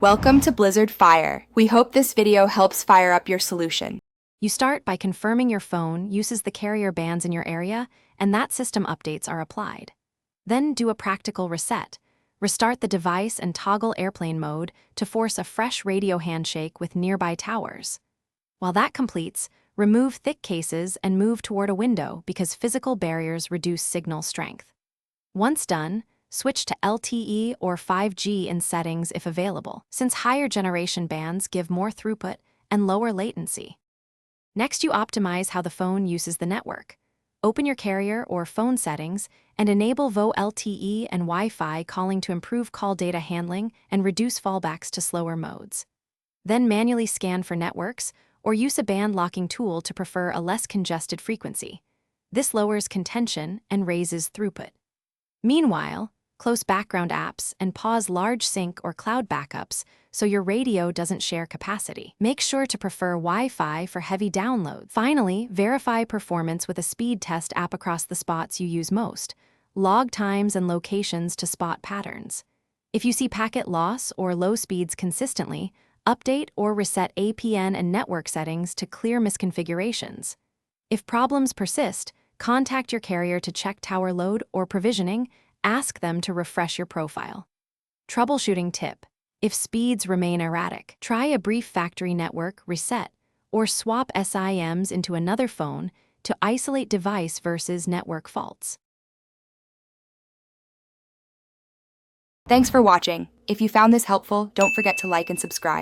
Welcome to Blizzard Fire. We hope this video helps fire up your solution. You start by confirming your phone uses the carrier bands in your area and that system updates are applied. Then do a practical reset. Restart the device and toggle airplane mode to force a fresh radio handshake with nearby towers. While that completes, remove thick cases and move toward a window because physical barriers reduce signal strength. Once done, switch to LTE or 5G in settings if available, since higher generation bands give more throughput and lower latency. Next, you optimize how the phone uses the network. Open your carrier or phone settings and enable VoLTE LTE and Wi-Fi calling to improve call data handling and reduce fallbacks to slower modes. Then manually scan for networks or use a band locking tool to prefer a less congested frequency. This lowers contention and raises throughput. Meanwhile, close background apps and pause large sync or cloud backups so your radio doesn't share capacity. Make sure to prefer Wi-Fi for heavy downloads. Finally, verify performance with a speed test app across the spots you use most. Log times and locations to spot patterns. If you see packet loss or low speeds consistently, update or reset APN and network settings to clear misconfigurations. If problems persist, contact your carrier to check tower load or provisioning. Ask them to refresh your profile. Troubleshooting tip: if speeds remain erratic, try a brief factory network reset or swap SIMs into another phone to isolate device versus network faults. Thanks for watching. If you found this helpful, don't forget to like and subscribe.